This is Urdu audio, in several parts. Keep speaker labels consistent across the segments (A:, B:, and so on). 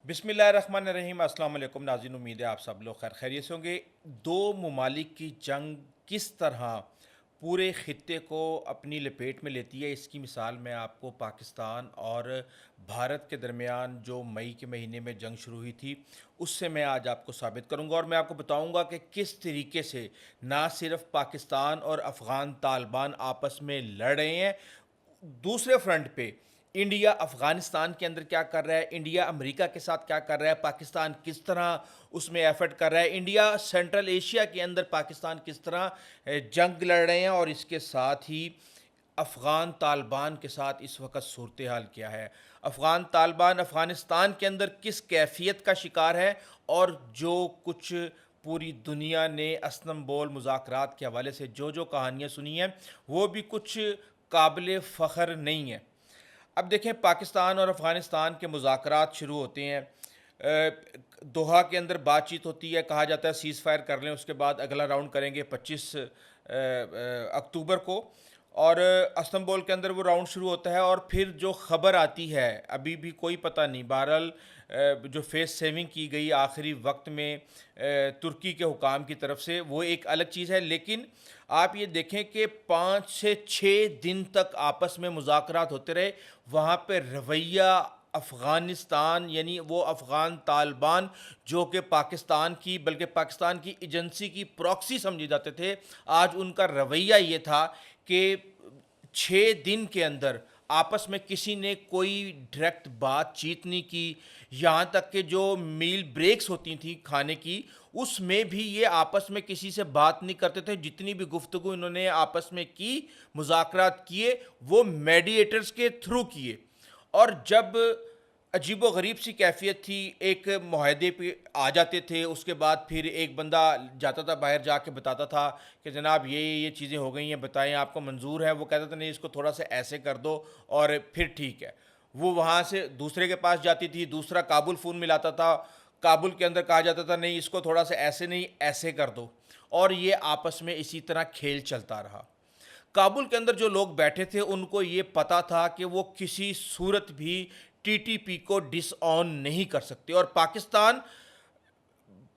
A: بسم اللہ الرحمن الرحیم۔ السلام علیکم ناظرین، امید ہے آپ سب لوگ خیر خیریت سے ہوں گے۔ دو ممالک کی جنگ کس طرح پورے خطے کو اپنی لپیٹ میں لیتی ہے، اس کی مثال میں آپ کو پاکستان اور بھارت کے درمیان جو مئی کے مہینے میں جنگ شروع ہوئی تھی اس سے میں آج آپ کو ثابت کروں گا، اور میں آپ کو بتاؤں گا کہ کس طریقے سے نہ صرف پاکستان اور افغان طالبان آپس میں لڑ رہے ہیں، دوسرے فرنٹ پہ انڈیا افغانستان کے اندر کیا کر رہا ہے، انڈیا امریکہ کے ساتھ کیا کر رہا ہے، پاکستان کس طرح اس میں ایفرٹ کر رہا ہے، انڈیا سینٹرل ایشیا کے اندر پاکستان کس طرح جنگ لڑ رہے ہیں، اور اس کے ساتھ ہی افغان طالبان کے ساتھ اس وقت صورتحال کیا ہے، افغان طالبان افغانستان کے اندر کس کیفیت کا شکار ہے، اور جو کچھ پوری دنیا نے استنبول مذاکرات کے حوالے سے جو کہانیاں سنی ہیں وہ بھی کچھ قابل فخر نہیں ہے۔ اب دیکھیں، پاکستان اور افغانستان کے مذاکرات شروع ہوتے ہیں، دوحہ کے اندر بات چیت ہوتی ہے، کہا جاتا ہے سیز فائر کر لیں، اس کے بعد اگلا راؤنڈ کریں گے 25 اکتوبر کو، اور استنبول کے اندر وہ راؤنڈ شروع ہوتا ہے، اور پھر جو خبر آتی ہے ابھی بھی کوئی پتہ نہیں، بہرحال جو فیس سیونگ کی گئی آخری وقت میں ترکی کے حکام کی طرف سے وہ ایک الگ چیز ہے، لیکن آپ یہ دیکھیں کہ 5 سے 6 دن تک آپس میں مذاکرات ہوتے رہے، وہاں پہ رویہ افغانستان یعنی وہ افغان طالبان جو کہ پاکستان کی بلکہ پاکستان کی ایجنسی کی پراکسی سمجھے جاتے تھے، آج ان کا رویہ یہ تھا کہ 6 دن کے اندر آپس میں کسی نے کوئی ڈائریکٹ بات چیت نہیں کی، یہاں تک کہ جو میل بریکس ہوتی تھیں کھانے کی اس میں بھی یہ آپس میں کسی سے بات نہیں کرتے تھے، جتنی بھی گفتگو انہوں نے آپس میں کی، مذاکرات کیے، وہ میڈیٹرز کے تھرو کیے، اور جب عجیب و غریب سی کیفیت تھی، ایک معاہدے پہ آ جاتے تھے، اس کے بعد پھر ایک بندہ جاتا تھا باہر جا کے بتاتا تھا کہ جناب یہ چیزیں ہو گئی ہیں، بتائیں آپ کو منظور ہے، وہ کہتا تھا نہیں اس کو تھوڑا سا ایسے کر دو اور پھر ٹھیک ہے، وہ وہاں سے دوسرے کے پاس جاتی تھی، دوسرا کابل فون ملاتا تھا، کابل کے اندر کہا جاتا تھا نہیں اس کو تھوڑا سا ایسے نہیں ایسے کر دو، اور یہ آپس میں اسی طرح کھیل چلتا رہا۔ کابل کے اندر جو لوگ بیٹھے تھے ان کو یہ پتا تھا کہ وہ کسی صورت بھی ٹی ٹی پی کو ڈس آن نہیں کر سکتے، اور پاکستان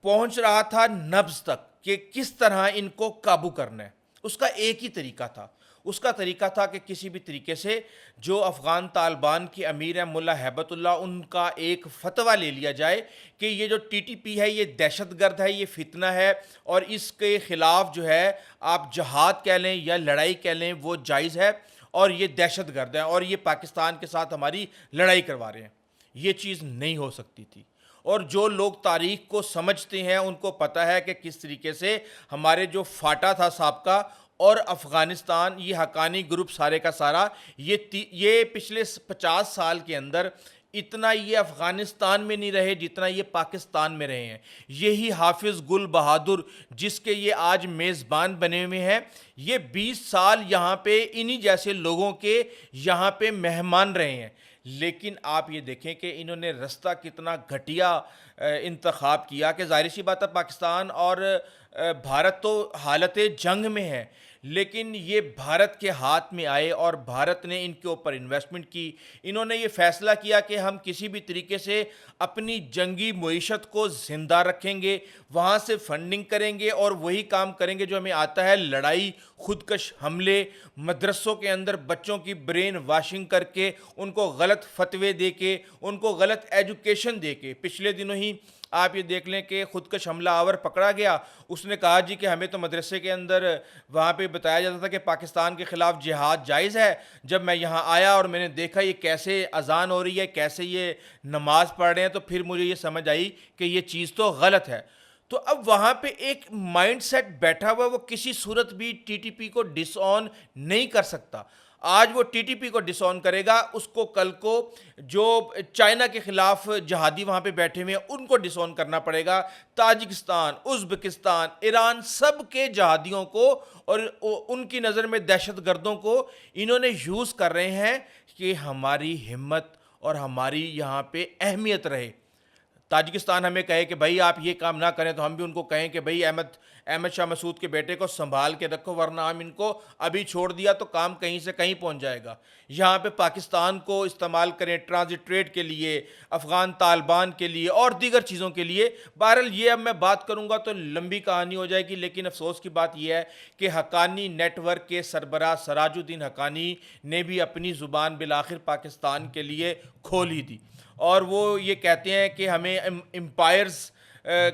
A: پہنچ رہا تھا نبض تک کہ کس طرح ان کو قابو کرنا ہے۔ اس کا ایک ہی طریقہ تھا، اس کا طریقہ تھا کہ کسی بھی طریقے سے جو افغان طالبان کے امیر ہیں ملا ہیبت اللہ، ان کا ایک فتویٰ لے لیا جائے کہ یہ جو ٹی ٹی پی ہے یہ دہشت گرد ہے، یہ فتنہ ہے، اور اس کے خلاف جو ہے آپ جہاد کہہ لیں یا لڑائی کہہ لیں وہ جائز ہے، اور یہ دہشت گرد ہیں اور یہ پاکستان کے ساتھ ہماری لڑائی کروا رہے ہیں۔ یہ چیز نہیں ہو سکتی تھی، اور جو لوگ تاریخ کو سمجھتے ہیں ان کو پتہ ہے کہ کس طریقے سے ہمارے جو فاٹا تھا سابقہ اور افغانستان، یہ حقانی گروپ سارے کا سارا، یہ پچھلے 50 سال کے اندر اتنا یہ افغانستان میں نہیں رہے جتنا یہ پاکستان میں رہے ہیں۔ یہی حافظ گل بہادر جس کے یہ آج میزبان بنے ہوئے ہیں، یہ 20 سال یہاں پہ انہی جیسے لوگوں کے یہاں پہ مہمان رہے ہیں، لیکن آپ یہ دیکھیں کہ انہوں نے رستہ کتنا گھٹیا انتخاب کیا، کہ ظاہر سی بات ہے پاکستان اور بھارت تو حالت جنگ میں ہے، لیکن یہ بھارت کے ہاتھ میں آئے اور بھارت نے ان کے اوپر انویسٹمنٹ کی، انہوں نے یہ فیصلہ کیا کہ ہم کسی بھی طریقے سے اپنی جنگی معیشت کو زندہ رکھیں گے، وہاں سے فنڈنگ کریں گے اور وہی کام کریں گے جو ہمیں آتا ہے، لڑائی، خودکش حملے، مدرسوں کے اندر بچوں کی برین واشنگ کر کے ان کو غلط فتوے دے کے ان کو غلط ایجوکیشن دے کے۔ پچھلے دنوں ہی آپ یہ دیکھ لیں کہ خودکش حملہ آور پکڑا گیا، اس نے کہا جی کہ ہمیں تو مدرسے کے اندر وہاں پہ بتایا جاتا تھا کہ پاکستان کے خلاف جہاد جائز ہے، جب میں یہاں آیا اور میں نے دیکھا یہ کیسے اذان ہو رہی ہے، کیسے یہ نماز پڑھ رہے ہیں، تو پھر مجھے یہ سمجھ آئی کہ یہ چیز تو غلط ہے۔ تو اب وہاں پہ ایک مائنڈ سیٹ بیٹھا ہوا، وہ کسی صورت بھی ٹی ٹی پی کو ڈس آن نہیں کر سکتا۔ آج وہ ٹی ٹی پی کو ڈس آن کرے گا، اس کو کل کو جو چائنا کے خلاف جہادی وہاں پہ بیٹھے ہوئے ہیں ان کو ڈس آن کرنا پڑے گا، تاجکستان، ازبکستان، ایران، سب کے جہادیوں کو اور ان کی نظر میں دہشت گردوں کو انہوں نے یوز کر رہے ہیں کہ ہماری ہمت اور ہماری یہاں پہ اہمیت رہے۔ تاجکستان ہمیں کہے کہ بھائی آپ یہ کام نہ کریں تو ہم بھی ان کو کہیں کہ بھائی احمد شاہ مسعود کے بیٹے کو سنبھال کے رکھو ورنہ ہم ان کو ابھی چھوڑ دیا تو کام کہیں سے کہیں پہنچ جائے گا. یہاں پہ پاکستان کو استعمال کریں ٹرانزٹ ٹریڈ کے لیے, افغان طالبان کے لیے اور دیگر چیزوں کے لیے. بہرحال یہ اب میں بات کروں گا تو لمبی کہانی ہو جائے گی, لیکن افسوس کی بات یہ ہے کہ حقانی نیٹ ورک کے سربراہ سراج الدین حقانی نے بھی اپنی زبان بالآخر پاکستان کے لیے کھول ہی دی, اور وہ یہ کہتے ہیں کہ ہمیں امپائرز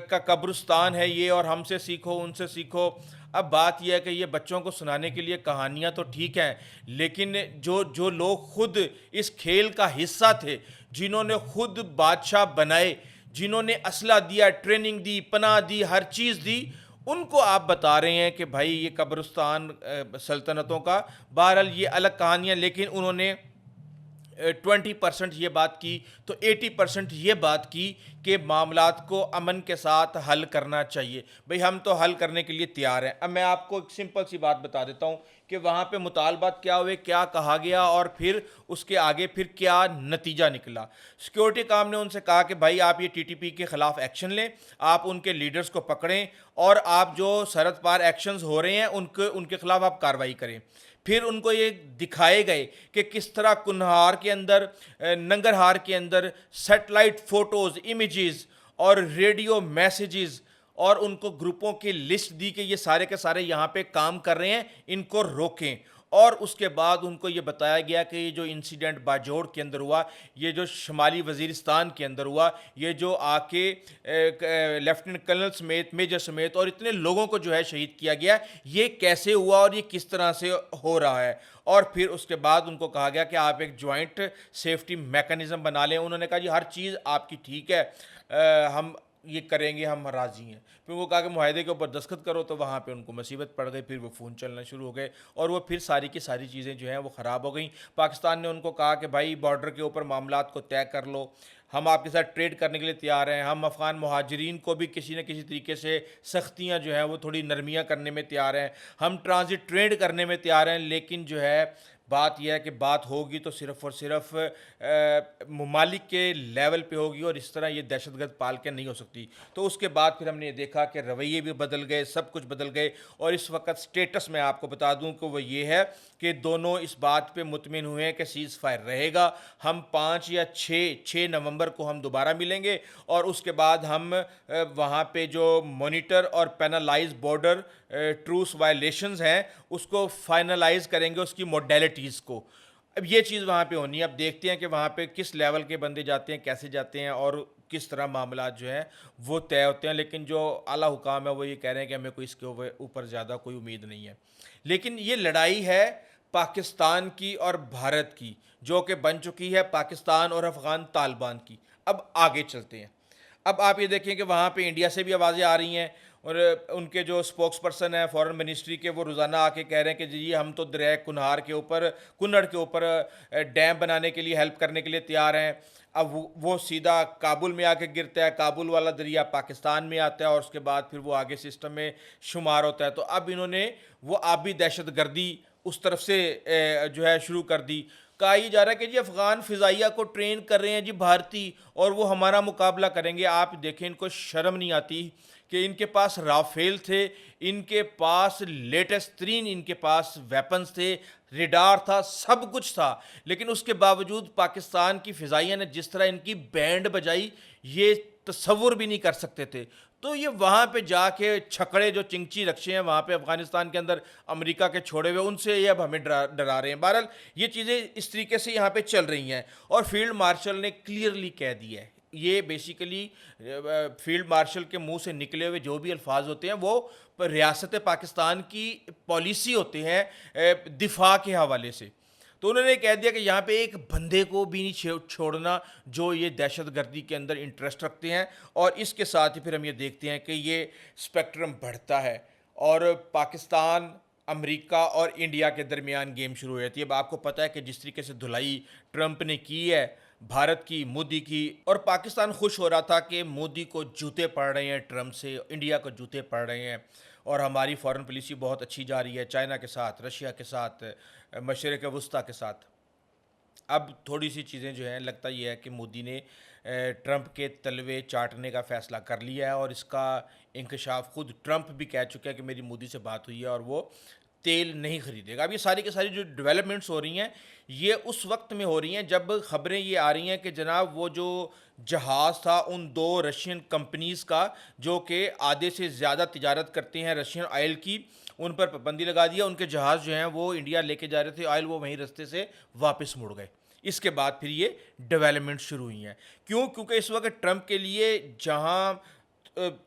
A: کا قبرستان ہے یہ, اور ہم سے سیکھو ان سے سیکھو. اب بات یہ ہے کہ یہ بچوں کو سنانے کے لیے کہانیاں تو ٹھیک ہیں, لیکن جو لوگ خود اس کھیل کا حصہ تھے, جنہوں نے خود بادشاہ بنائے, جنہوں نے اسلحہ دیا, ٹریننگ دی, پناہ دی, ہر چیز دی, ان کو آپ بتا رہے ہیں کہ بھائی یہ قبرستان سلطنتوں کا. بہرحال یہ الگ کہانیاں, لیکن انہوں نے 20% یہ بات کی تو 80% یہ بات کی کہ معاملات کو امن کے ساتھ حل کرنا چاہیے. بھئی ہم تو حل کرنے کے لیے تیار ہیں. اب میں آپ کو ایک سمپل سی بات بتا دیتا ہوں کہ وہاں پہ مطالبات کیا ہوئے, کیا کہا گیا, اور پھر اس کے آگے پھر کیا نتیجہ نکلا. سیکیورٹی کام نے ان سے کہا کہ بھائی آپ یہ TTP کے خلاف ایکشن لیں, آپ ان کے لیڈرز کو پکڑیں, اور آپ جو سرحد پار ایکشنز ہو رہے ہیں ان کے خلاف آپ کارروائی کریں. پھر ان کو یہ دکھائے گئے کہ کس طرح کنہار کے اندر, ننگرہار کے اندر سیٹلائٹ فوٹوز, امیجز اور ریڈیو میسیجز, اور ان کو گروپوں کی لسٹ دی کہ یہ سارے کے سارے یہاں پہ کام کر رہے ہیں, ان کو روکیں. اور اس کے بعد ان کو یہ بتایا گیا کہ یہ جو انسیڈنٹ باجوڑ کے اندر ہوا, یہ جو شمالی وزیرستان کے اندر ہوا, یہ جو آ کے لیفٹننٹ کرنل سمیت, میجر سمیت اور اتنے لوگوں کو جو ہے شہید کیا گیا, یہ کیسے ہوا اور یہ کس طرح سے ہو رہا ہے. اور پھر اس کے بعد ان کو کہا گیا کہ آپ ایک جوائنٹ سیفٹی میکانزم بنا لیں. انہوں نے کہا جی ہر چیز آپ کی ٹھیک ہے, ہم یہ کریں گے, ہم راضی ہیں. پھر وہ کہا کہ معاہدے کے اوپر دستخط کرو, تو وہاں پہ ان کو مصیبت پڑ گئی, پھر وہ فون چلنا شروع ہو گئے, اور وہ پھر ساری کی ساری چیزیں جو ہیں وہ خراب ہو گئیں. پاکستان نے ان کو کہا کہ بھائی بارڈر کے اوپر معاملات کو طے کر لو, ہم آپ کے ساتھ ٹریڈ کرنے کے لیے تیار ہیں, ہم افغان مہاجرین کو بھی کسی نہ کسی طریقے سے سختیاں جو ہیں وہ تھوڑی نرمیاں کرنے میں تیار ہیں, ہم ٹرانزٹ ٹریڈ کرنے میں تیار ہیں. لیکن جو ہے بات یہ ہے کہ بات ہوگی تو صرف اور صرف ممالک کے لیول پہ ہوگی, اور اس طرح یہ دہشت گرد پال کے نہیں ہو سکتی. تو اس کے بعد پھر ہم نے یہ دیکھا کہ رویے بھی بدل گئے, سب کچھ بدل گئے, اور اس وقت سٹیٹس میں آپ کو بتا دوں کہ وہ یہ ہے کہ دونوں اس بات پہ مطمئن ہوئے ہیں کہ سیز فائر رہے گا. ہم 5 یا 6 نومبر کو ہم دوبارہ ملیں گے, اور اس کے بعد ہم وہاں پہ جو مانیٹر اور پینلائز بارڈر ٹروس وائلیشنز ہیں اس کو فائنلائز کریں گے, اس کی موڈیلٹیز کو. اب یہ چیز وہاں پہ ہونی ہے. اب دیکھتے ہیں کہ وہاں پہ کس لیول کے بندے جاتے ہیں, کیسے جاتے ہیں, اور کس طرح معاملات جو ہیں وہ طے ہوتے ہیں. لیکن جو اعلیٰ حکام ہے وہ یہ کہہ رہے ہیں کہ ہمیں کوئی اس کے اوپر زیادہ کوئی امید نہیں ہے. لیکن یہ لڑائی ہے پاکستان کی اور بھارت کی, جو کہ بن چکی ہے پاکستان اور افغان طالبان کی. اب آگے چلتے ہیں. اب آپ یہ دیکھیں کہ وہاں پہ انڈیا سے بھی آوازیں آ رہی ہیں, اور ان کے جو اسپوکس پرسن ہیں فارن منسٹری کے, وہ روزانہ آ کے کہہ رہے ہیں کہ جی ہم تو دریائے کنہار کے اوپر, کنڑ کے اوپر ڈیم بنانے کے لیے ہیلپ کرنے کے لیے تیار ہیں. اب وہ سیدھا کابل میں آ کے گرتا ہے, کابل والا دریا پاکستان میں آتا ہے, اور اس کے بعد پھر وہ آگے سسٹم میں شمار ہوتا ہے. تو اب انہوں نے وہ آبی دہشت گردی اس طرف سے جو ہے شروع کر دی. کہا یہ جا رہا ہے کہ جی افغان فضائیہ کو ٹرین کر رہے ہیں جی بھارتی, اور وہ ہمارا مقابلہ کریں گے. آپ دیکھیں ان کو شرم نہیں آتی کہ ان کے پاس رافیل تھے, ان کے پاس لیٹسٹ ترین ان کے پاس ویپنز تھے, ریڈار تھا, سب کچھ تھا, لیکن اس کے باوجود پاکستان کی فضائیہ نے جس طرح ان کی بینڈ بجائی یہ تصور بھی نہیں کر سکتے تھے. تو یہ وہاں پہ جا کے چھکڑے جو چنگچی رکشے ہیں وہاں پہ افغانستان کے اندر امریکہ کے چھوڑے ہوئے, ان سے یہ اب ہمیں ڈرا رہے ہیں. بہرحال یہ چیزیں اس طریقے سے یہاں پہ چل رہی ہیں, اور فیلڈ مارشل نے کلیئرلی کہہ دیا ہے. یہ بیسیکلی فیلڈ مارشل کے منہ سے نکلے ہوئے جو بھی الفاظ ہوتے ہیں وہ ریاست پاکستان کی پالیسی ہوتے ہیں دفاع کے حوالے سے. تو انہوں نے کہہ دیا کہ یہاں پہ ایک بندے کو بھی نہیں چھوڑنا جو یہ دہشت گردی کے اندر انٹرسٹ رکھتے ہیں. اور اس کے ساتھ ہی پھر ہم یہ دیکھتے ہیں کہ یہ اسپیکٹرم بڑھتا ہے, اور پاکستان, امریکہ اور انڈیا کے درمیان گیم شروع ہو جاتی ہے. اب آپ کو پتہ ہے کہ جس طریقے سے دھلائی ٹرمپ نے کی ہے بھارت کی, مودی کی, اور پاکستان خوش ہو رہا تھا کہ مودی کو جوتے پڑ رہے ہیں ٹرمپ سے, انڈیا کو جوتے پڑ رہے ہیں, اور ہماری فارن پالیسی بہت اچھی جا رہی ہے چائنا کے ساتھ, رشیا کے ساتھ, مشرق وسطیٰ کے ساتھ. اب تھوڑی سی چیزیں جو ہیں لگتا یہ ہے کہ مودی نے ٹرمپ کے تلوے چاٹنے کا فیصلہ کر لیا ہے، اور اس کا انکشاف خود ٹرمپ بھی کہہ چکا ہے کہ میری مودی سے بات ہوئی ہے اور وہ تیل نہیں خریدے گا۔ اب یہ ساری کی ساری جو ڈیولپمنٹس ہو رہی ہیں یہ اس وقت میں ہو رہی ہیں جب خبریں یہ آ رہی ہیں کہ جناب وہ جو جہاز تھا ان دو رشین کمپنیز کا جو کہ آدھے سے زیادہ تجارت کرتے ہیں رشین آئل کی، ان پر پابندی لگا دیا، ان کے جہاز جو ہیں وہ انڈیا لے کے جا رہے تھے آئل، وہ وہیں رستے سے واپس مڑ گئے۔ اس کے بعد پھر یہ ڈیولپمنٹ شروع ہوئی ہیں۔ کیونکہ اس وقت ٹرمپ کے لیے جہاں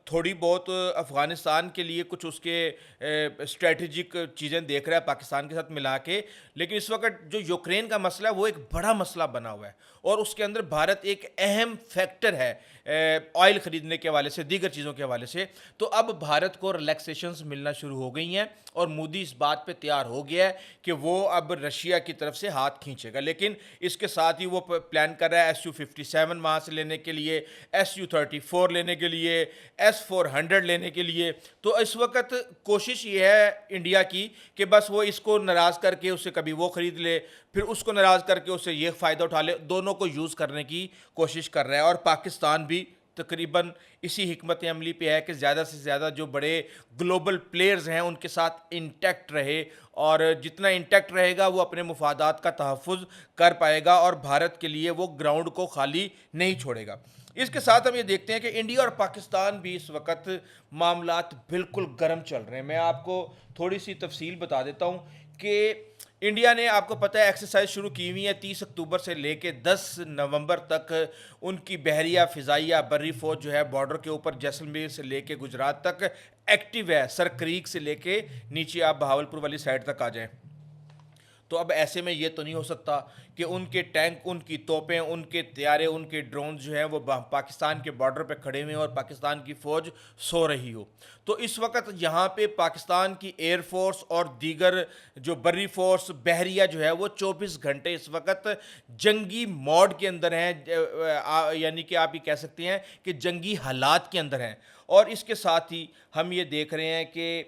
A: تھوڑی بہت افغانستان کے لیے کچھ اس کے اسٹریٹجک چیزیں دیکھ رہا ہے پاکستان کے ساتھ ملا کے، لیکن اس وقت جو یوکرین کا مسئلہ ہے وہ ایک بڑا مسئلہ بنا ہوا ہے، اور اس کے اندر بھارت ایک اہم فیکٹر ہے آئل خریدنے کے حوالے سے، دیگر چیزوں کے حوالے سے۔ تو اب بھارت کو ریلیکسیشنز ملنا شروع ہو گئی ہیں، اور مودی اس بات پہ تیار ہو گیا ہے کہ وہ اب رشیا کی طرف سے ہاتھ کھینچے گا، لیکن اس کے ساتھ ہی وہ پلان کر رہا ہے SU-57 وہاں سے لینے کے لیے، SU-34 لینے کے لیے، S-400 لینے کے لیے۔ تو اس وقت کوشش یہ ہے انڈیا کی کہ بس وہ اس کو ناراض کر کے اسے کبھی وہ خرید لے، پھر اس کو ناراض کر کے اسے یہ فائدہ اٹھا لے، دونوں کو یوز کرنے کی کوشش کر رہا ہے۔ اور پاکستان بھی تقریباً اسی حکمت عملی پہ ہے کہ زیادہ سے زیادہ جو بڑے گلوبل پلیئرز ہیں ان کے ساتھ انٹیکٹ رہے، اور جتنا انٹیکٹ رہے گا وہ اپنے مفادات کا تحفظ کر پائے گا، اور بھارت کے لیے وہ گراؤنڈ کو خالی نہیں چھوڑے گا۔ اس کے ساتھ ہم یہ دیکھتے ہیں کہ انڈیا اور پاکستان بھی اس وقت معاملات بالکل گرم چل رہے ہیں۔ میں آپ کو تھوڑی سی تفصیل بتا دیتا ہوں کہ انڈیا نے، آپ کو پتہ ہے، ایکسرسائز شروع کی ہوئی ہے 30 اکتوبر سے لے کے 10 نومبر تک۔ ان کی بحریہ، فضائیہ، بری فوج جو ہے بارڈر کے اوپر جیسلمیر سے لے کے گجرات تک ایکٹیو ہے، سر کریک سے لے کے نیچے آپ بہاولپور والی سائڈ تک آ جائیں۔ تو اب ایسے میں یہ تو نہیں ہو سکتا کہ ان کے ٹینک، ان کی توپیں، ان کے طیارے، ان کے ڈرونز جو ہیں وہ پاکستان کے بارڈر پہ کھڑے ہوئے ہیں اور پاکستان کی فوج سو رہی ہو۔ تو اس وقت یہاں پہ پاکستان کی ایئر فورس اور دیگر جو بری فورس، بحریہ جو ہے وہ 24 گھنٹے اس وقت جنگی موڈ کے اندر ہیں، یعنی کہ آپ یہ کہہ سکتے ہیں کہ جنگی حالات کے اندر ہیں۔ اور اس کے ساتھ ہی ہم یہ دیکھ رہے ہیں کہ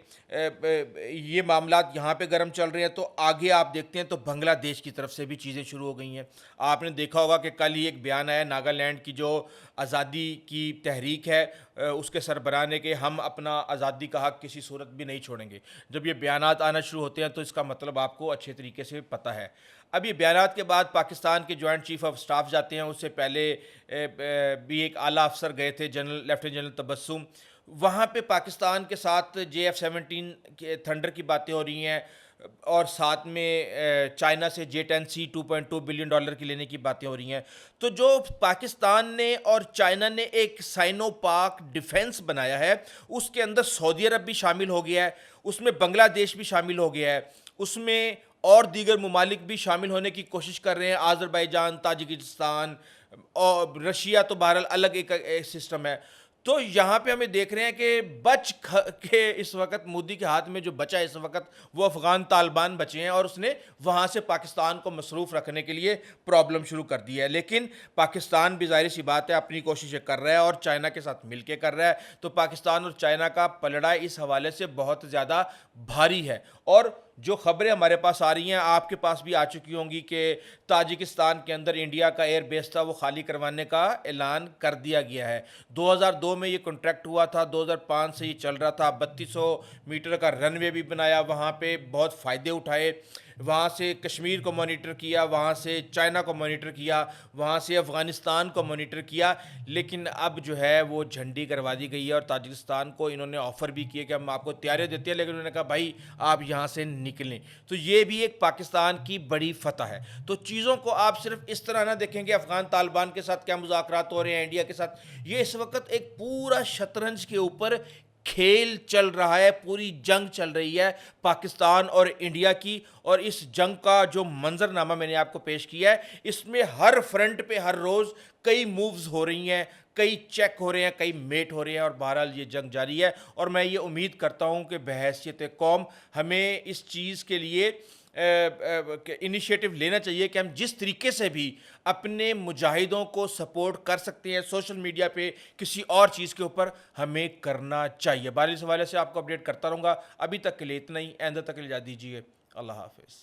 A: یہ معاملات یہاں پہ گرم چل رہے ہیں، تو آگے آپ دیکھتے ہیں تو بنگلہ دیش کی طرف سے بھی چیزیں شروع ہو گئی ہیں۔ آپ نے دیکھا ہوگا کہ کل ہی ایک بیان آیا ناگالینڈ کی جو آزادی کی تحریک ہے، اس کے سربراہ نے کہ ہم اپنا آزادی کا حق کسی صورت بھی نہیں چھوڑیں گے۔ جب یہ بیانات آنا شروع ہوتے ہیں تو اس کا مطلب آپ کو اچھے طریقے سے پتہ ہے۔ اب یہ بیانات کے بعد پاکستان کے جوائنٹ چیف آف سٹاف جاتے ہیں، اس سے پہلے بھی ایک اعلیٰ افسر گئے تھے، لیفٹیننٹ جنرل تبسم۔ وہاں پہ پاکستان کے ساتھ JF-17 کے تھنڈر کی باتیں ہو رہی ہیں، اور ساتھ میں چائنا سے J-10C $2.2 بلین کی لینے کی باتیں ہو رہی ہیں۔ تو جو پاکستان نے اور چائنا نے ایک سائنو پاک ڈیفنس بنایا ہے، اس کے اندر سعودی عرب بھی شامل ہو گیا ہے، اس میں بنگلہ دیش بھی شامل ہو گیا ہے، اس میں اور دیگر ممالک بھی شامل ہونے کی کوشش کر رہے ہیں، آذربائیجان، تاجکستان اور رشیا، تو بہرحال الگ ایک سسٹم ہے۔ تو یہاں پہ ہمیں دیکھ رہے ہیں کہ بچ کے اس وقت مودی کے ہاتھ میں جو بچا ہے اس وقت وہ افغان طالبان بچے ہیں، اور اس نے وہاں سے پاکستان کو مصروف رکھنے کے لیے پرابلم شروع کر دی ہے۔ لیکن پاکستان بھی ظاہر سی بات ہے اپنی کوششیں کر رہا ہے اور چائنا کے ساتھ مل کے کر رہا ہے، تو پاکستان اور چائنا کا پلڑا اس حوالے سے بہت زیادہ بھاری ہے۔ اور جو خبریں ہمارے پاس آ رہی ہیں، آپ کے پاس بھی آ چکی ہوں گی کہ تاجکستان کے اندر انڈیا کا ایئر بیس تھا وہ خالی کروانے کا اعلان کر دیا گیا ہے۔ 2002 میں یہ کنٹریکٹ ہوا تھا، 2005 سے یہ چل رہا تھا، 3200 میٹر کا رن وے بھی بنایا، وہاں پہ بہت فائدے اٹھائے، وہاں سے کشمیر کو مانیٹر کیا، وہاں سے چائنا کو مانیٹر کیا، وہاں سے افغانستان کو مانیٹر کیا۔ لیکن اب جو ہے وہ جھنڈی کروا دی گئی ہے، اور تاجکستان کو انہوں نے آفر بھی کیا کہ ہم آپ کو طیارے دیتے ہیں، لیکن انہوں نے کہا بھائی آپ یہاں سے نکلیں۔ تو یہ بھی ایک پاکستان کی بڑی فتح ہے۔ تو چیزوں کو آپ صرف اس طرح نہ دیکھیں کہ افغان طالبان کے ساتھ کیا مذاکرات ہو رہے ہیں، انڈیا کے ساتھ، یہ اس وقت ایک پورا شطرنج کے اوپر کھیل چل رہا ہے، پوری جنگ چل رہی ہے پاکستان اور انڈیا کی۔ اور اس جنگ کا جو منظرنامہ میں نے آپ کو پیش کیا ہے، اس میں ہر فرنٹ پہ ہر روز کئی مووز ہو رہی ہیں، کئی چیک ہو رہے ہیں، کئی میٹ ہو رہے ہیں، اور بہرحال یہ جنگ جاری ہے۔ اور میں یہ امید کرتا ہوں کہ بحیثیت قوم ہمیں اس چیز کے لیے انیشیٹو لینا چاہیے کہ ہم جس طریقے سے بھی اپنے مجاہدوں کو سپورٹ کر سکتے ہیں سوشل میڈیا پہ کسی اور چیز کے اوپر، ہمیں کرنا چاہیے۔ بہرحال اس حوالے سے آپ کو اپڈیٹ کرتا رہوں گا۔ ابھی تک کے لیے اتنا ہی، آئندہ تک کے لیے اجازت دیجیے۔ اللہ حافظ۔